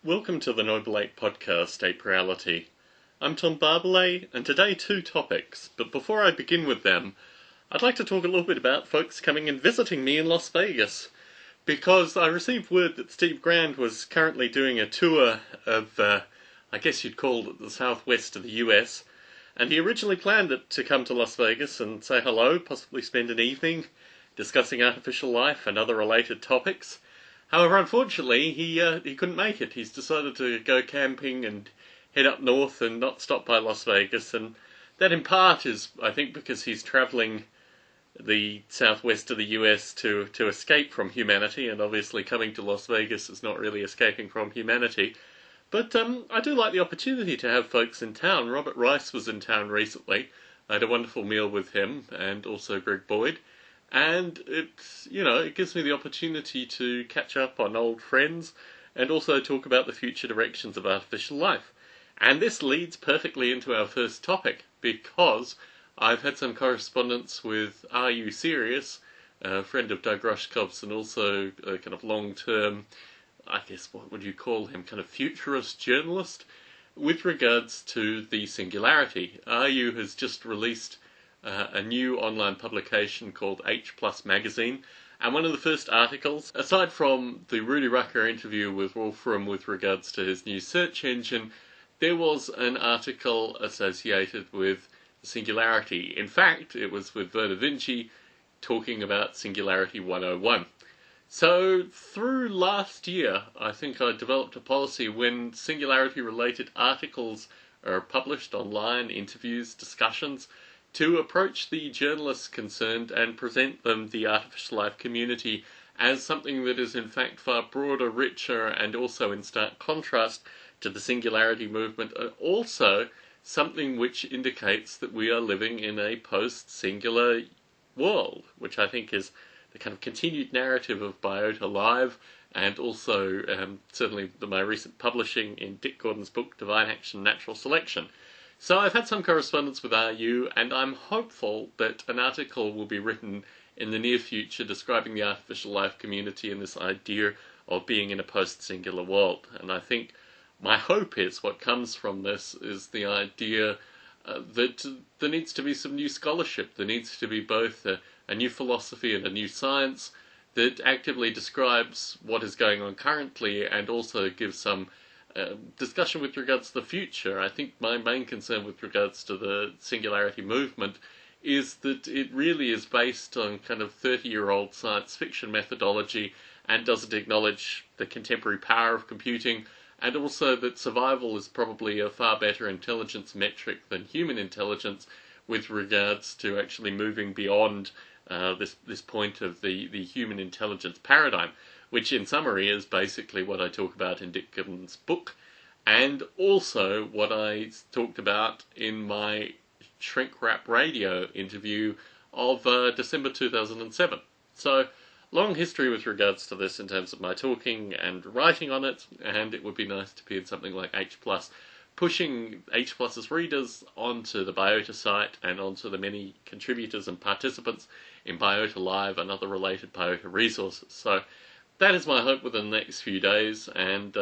Welcome to the Noble Ape podcast, Ape Reality. I'm Tom Barbalet, and today 2 topics, but before I begin with them, I'd like to talk a little bit about folks coming and visiting me in Las Vegas, because I received word that Steve Grand was currently doing a tour of, I guess you'd call it the southwest of the US, and he originally planned it to come to Las Vegas and say hello, possibly spend an evening discussing artificial life and other related topics. However, unfortunately, he couldn't make it. He's decided to go camping and head up north and not stop by Las Vegas, and that in part is, I think, because he's travelling the southwest of the US to escape from humanity, and obviously coming to Las Vegas is not really escaping from humanity. But I do like the opportunity to have folks in town. Robert Rice was in town recently. I had a wonderful meal with him, and also Greg Boyd. And it gives me the opportunity to catch up on old friends and also talk about the future directions of artificial life. And this leads perfectly into our first topic, because I've had some correspondence with Are You Serious, a friend of Doug Rushkoff's and also a kind of long-term, I guess what would you call him, kind of futurist journalist, with regards to the singularity. Are You has just released a new online publication called H+ Magazine, and one of the first articles, aside from the Rudy Rucker interview with Wolfram with regards to his new search engine, there was an article associated with singularity. In fact, it was with Werner Vinci talking about Singularity 101. So through last year, I think I developed a policy when singularity-related articles are published online, interviews, discussions, to approach the journalists concerned and present them, the artificial life community, as something that is in fact far broader, richer, and also in stark contrast to the singularity movement, and also something which indicates that we are living in a post-singular world, which I think is the kind of continued narrative of Biota Live, and also certainly my recent publishing in Dick Gordon's book, Divine Action, Natural Selection. So I've had some correspondence with RU, and I'm hopeful that an article will be written in the near future describing the artificial life community and this idea of being in a post-singular world. And I think my hope is what comes from this is the idea that there needs to be some new scholarship. There needs to be both a new philosophy and a new science that actively describes what is going on currently and also gives some discussion with regards to the future. I think my main concern with regards to the singularity movement is that it really is based on kind of 30-year-old science fiction methodology and doesn't acknowledge the contemporary power of computing, and also that survival is probably a far better intelligence metric than human intelligence with regards to actually moving beyond this point of the human intelligence paradigm, which in summary is basically what I talk about in Dick Gordon's book, and also what I talked about in my Shrink Wrap Radio interview of December 2007. So, long history with regards to this in terms of my talking and writing on it, and it would be nice to be in something like H+, pushing H+'s readers onto the Biota site and onto the many contributors and participants in Biota Live and other related Biota resources. So that is my hope within the next few days, and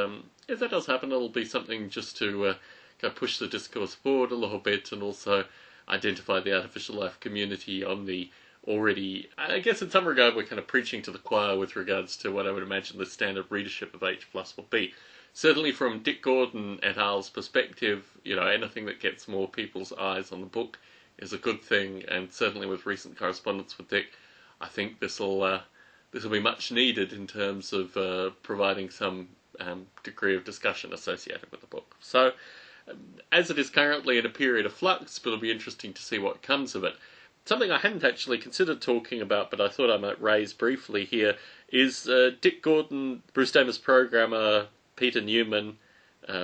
if that does happen, it'll be something just to go push the discourse forward a little bit and also identify the artificial life community on the already, I guess in some regard we're kind of preaching to the choir with regards to what I would imagine the standard readership of H+ will be. Certainly from Dick Gordon et al.'s perspective, anything that gets more people's eyes on the book is a good thing, and certainly with recent correspondence with Dick, I think this will be much needed in terms of providing some degree of discussion associated with the book. So, as it is currently in a period of flux, but it'll be interesting to see what comes of it. Something I hadn't actually considered talking about, but I thought I might raise briefly here, is Dick Gordon, Bruce Damer's programmer, Peter Newman,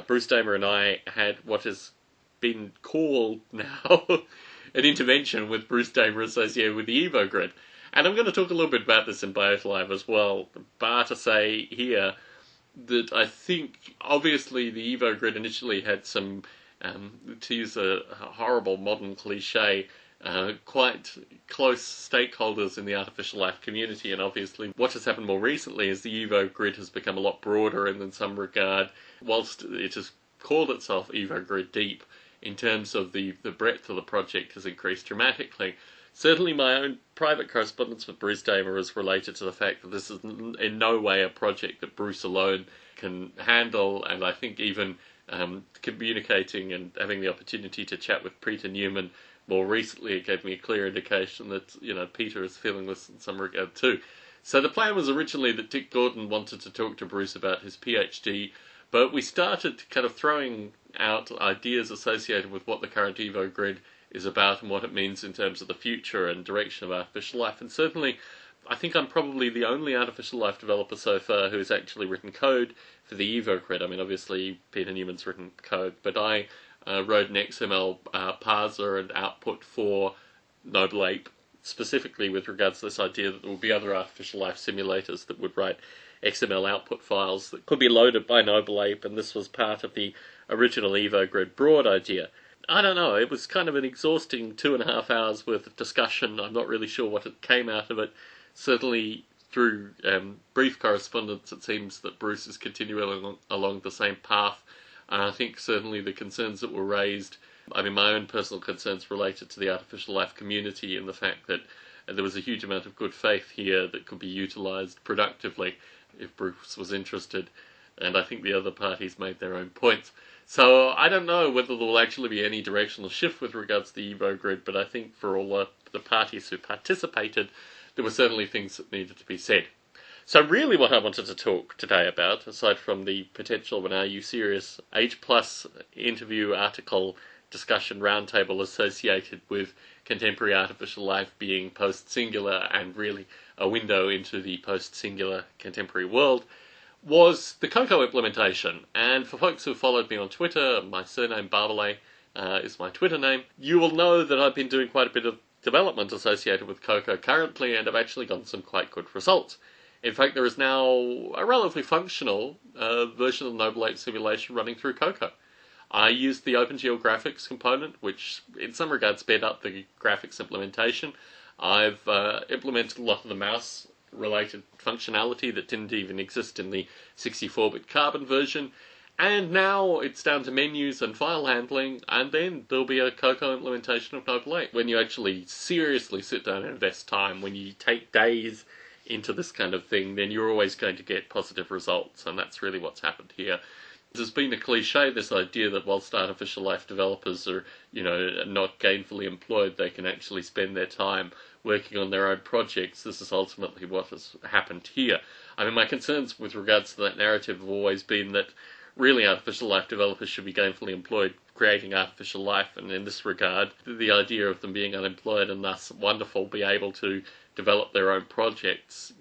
Bruce Damer and I had what has been called now an intervention with Bruce Damer associated with the EvoGrid. And I'm going to talk a little bit about this in Biota Live as well, bar to say here that I think obviously the EvoGrid initially had some, to use a horrible modern cliche, quite close stakeholders in the artificial life community, and obviously what has happened more recently is the EvoGrid has become a lot broader and in some regard whilst it has called itself EvoGrid Deep, in terms of the breadth of the project has increased dramatically. Certainly my own private correspondence with Bruce Damer is related to the fact that this is in no way a project that Bruce alone can handle, and I think even communicating and having the opportunity to chat with Peter Newman more recently, it gave me a clear indication that, Peter is feeling this in some regard too. So the plan was originally that Dick Gordon wanted to talk to Bruce about his PhD, but we started kind of throwing out ideas associated with what the current EvoGrid is about and what it means in terms of the future and direction of artificial life. And certainly, I think I'm probably the only artificial life developer so far who has actually written code for the EvoGrid. I mean, obviously, Peter Newman's written code, but I wrote an XML parser and output for Noble Ape, specifically with regards to this idea that there will be other artificial life simulators that would write XML output files that could be loaded by Noble Ape, and this was part of the original EvoGrid broad idea. I don't know, it was kind of an exhausting 2.5 hours worth of discussion. I'm not really sure what came out of it. Certainly through brief correspondence it seems that Bruce is continuing along the same path, and I think certainly the concerns that were raised, I mean my own personal concerns related to the artificial life community and the fact that there was a huge amount of good faith here that could be utilised productively if Bruce was interested, and I think the other parties made their own points. So I don't know whether there will actually be any directional shift with regards to the EvoGrid, but I think for all the parties who participated, there were certainly things that needed to be said. So really what I wanted to talk today about, aside from the potential of an Are You Serious H+ interview article discussion roundtable associated with contemporary artificial life being post-singular and really a window into the post-singular contemporary world, was the Cocoa implementation. And for folks who followed me on Twitter, my surname Barbalay is my Twitter name, you will know that I've been doing quite a bit of development associated with Cocoa currently, and I've actually gotten some quite good results. In fact, there is now a relatively functional version of Noble Ape simulation running through Cocoa. I used the OpenGL graphics component, which in some regards sped up the graphics implementation. I've implemented a lot of the mouse-related functionality that didn't even exist in the 64-bit Carbon version, and now it's down to menus and file handling, and then there'll be a Cocoa implementation of Noble Ape. When you actually seriously sit down and invest time, when you take days into this kind of thing, then you're always going to get positive results, and that's really what's happened here. There's been a cliche, this idea that whilst artificial life developers are, not gainfully employed, they can actually spend their time working on their own projects. This is ultimately what has happened here. I mean, my concerns with regards to that narrative have always been that really artificial life developers should be gainfully employed creating artificial life, and in this regard, the idea of them being unemployed and thus wonderful, be able to develop their own projects,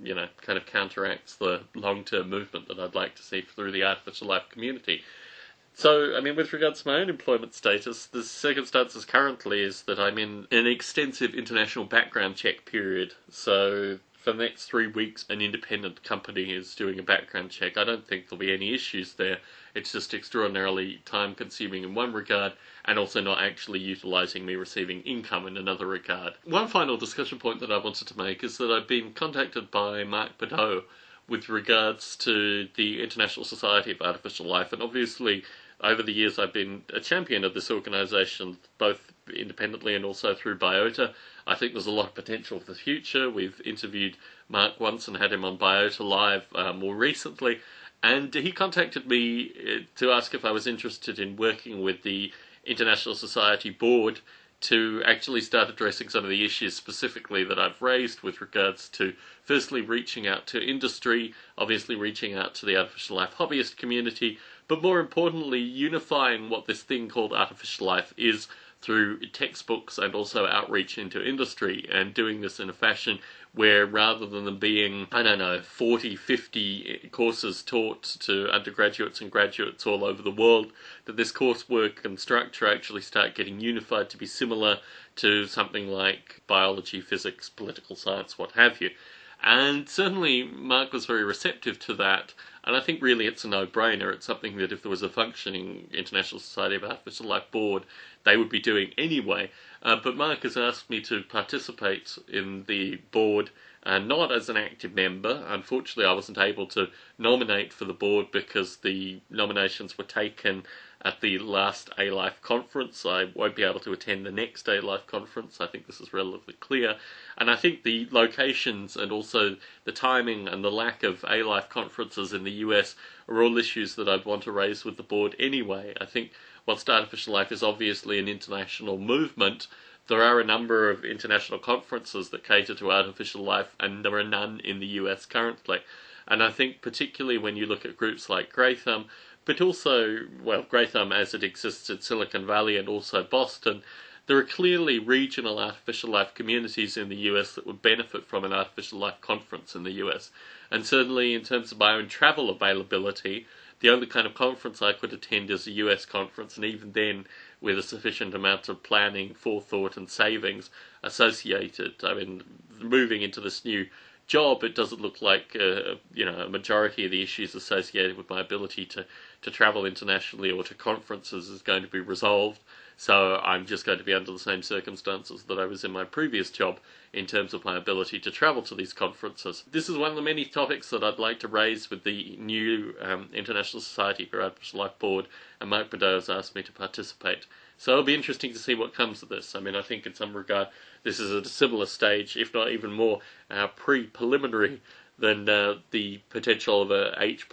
kind of counteracts the long-term movement that I'd like to see through the artificial life community. So, I mean, with regards to my own employment status, the circumstances currently is that I'm in an extensive international background check period. So, for the next 3 weeks, an independent company is doing a background check. I don't think there'll be any issues there. It's just extraordinarily time-consuming in one regard, and also not actually utilising me receiving income in another regard. One final discussion point that I wanted to make is that I've been contacted by Mark Badeau with regards to the International Society of Artificial Life, and obviously over the years I've been a champion of this organisation, both independently and also through Biota. I think there's a lot of potential for the future. We've interviewed Mark once and had him on Biota Live more recently, and he contacted me to ask if I was interested in working with the International Society Board to actually start addressing some of the issues specifically that I've raised with regards to, firstly, reaching out to industry, obviously reaching out to the artificial life hobbyist community, but more importantly, unifying what this thing called artificial life is through textbooks and also outreach into industry, and doing this in a fashion where rather than them being, 40, 50 courses taught to undergraduates and graduates all over the world, that this coursework and structure actually start getting unified to be similar to something like biology, physics, political science, what have you. And certainly Mark was very receptive to that, and I think really it's a no-brainer. It's something that if there was a functioning International Society of Artificial Life board, they would be doing anyway. But Mark has asked me to participate in the board not as an active member. Unfortunately, I wasn't able to nominate for the board because the nominations were taken at the last A-Life conference. I won't be able to attend the next A-Life conference. I think this is relatively clear. And I think the locations and also the timing and the lack of A-Life conferences in the US are all issues that I'd want to raise with the board anyway. I think whilst artificial life is obviously an international movement, there are a number of international conferences that cater to artificial life, and there are none in the US currently. And I think particularly when you look at groups like Grey Thumb, but also, well, Grey Thumb as it exists in Silicon Valley and also Boston, there are clearly regional artificial life communities in the US that would benefit from an artificial life conference in the US. And certainly in terms of my own travel availability, the only kind of conference I could attend is a US conference, and even then with a sufficient amount of planning, forethought and savings associated. I mean, moving into this new job, it doesn't look like a majority of the issues associated with my ability to travel internationally or to conferences is going to be resolved. So I'm just going to be under the same circumstances that I was in my previous job in terms of my ability to travel to these conferences. This is one of the many topics that I'd like to raise with the new International Society for Artificial Life Board, and Mark Bordeaux has asked me to participate. So it'll be interesting to see what comes of this. I mean, I think in some regard this is at a similar stage, if not even more pre-preliminary than the potential of a H+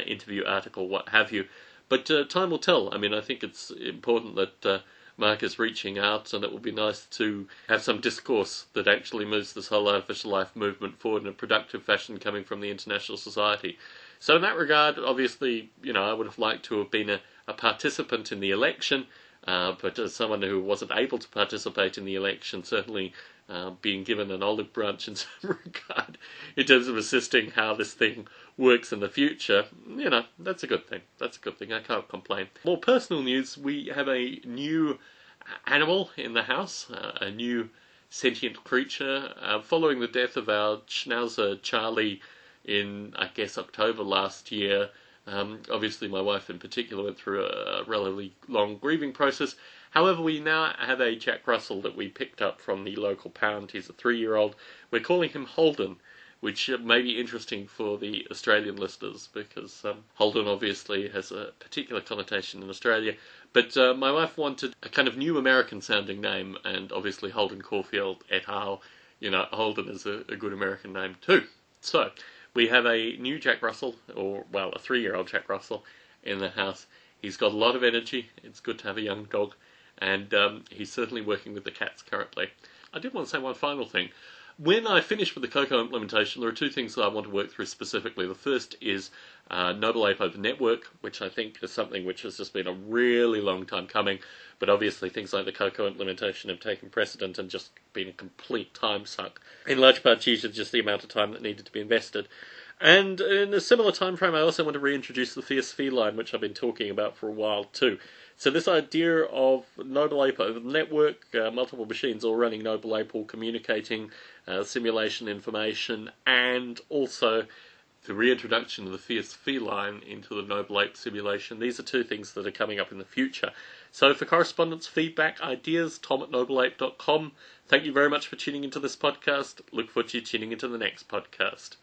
interview article, what have you. But time will tell. I mean, I think it's important that Mark is reaching out, and it would be nice to have some discourse that actually moves this whole artificial life movement forward in a productive fashion coming from the International Society. So in that regard, obviously, I would have liked to have been a participant in the election, but as someone who wasn't able to participate in the election, certainly being given an olive branch in some regard in terms of assisting how this thing works in the future, that's a good thing. That's a good thing. I can't complain. More personal news, we have a new animal in the house, a new sentient creature. Following the death of our schnauzer Charlie in, I guess, October last year, obviously my wife in particular went through a relatively long grieving process. However, we now have a Jack Russell that we picked up from the local pound. He's a 3-year-old. We're calling him Holden, which may be interesting for the Australian listeners, because Holden obviously has a particular connotation in Australia. But my wife wanted a kind of new American-sounding name, and obviously Holden Caulfield et al. Holden is a good American name too. So we have a new Jack Russell, or, well, a 3-year-old Jack Russell in the house. He's got a lot of energy. It's good to have a young dog. And he's certainly working with the cats currently. I did want to say one final thing. When I finish with the Cocoa implementation, there are 2 things that I want to work through specifically. The first is Noble Ape over network, which I think is something which has just been a really long time coming. But obviously things like the Cocoa implementation have taken precedent and just been a complete time suck. In large part due to just the amount of time that needed to be invested. And in a similar time frame, I also want to reintroduce the fierce feline, which I've been talking about for a while too. So this idea of Noble Ape over the network, multiple machines all running Noble Ape, all communicating simulation information, and also the reintroduction of the fierce feline into the Noble Ape simulation. These are 2 things that are coming up in the future. So for correspondence, feedback, ideas, tom@nobleape.com. Thank you very much for tuning into this podcast. Look forward to you tuning into the next podcast.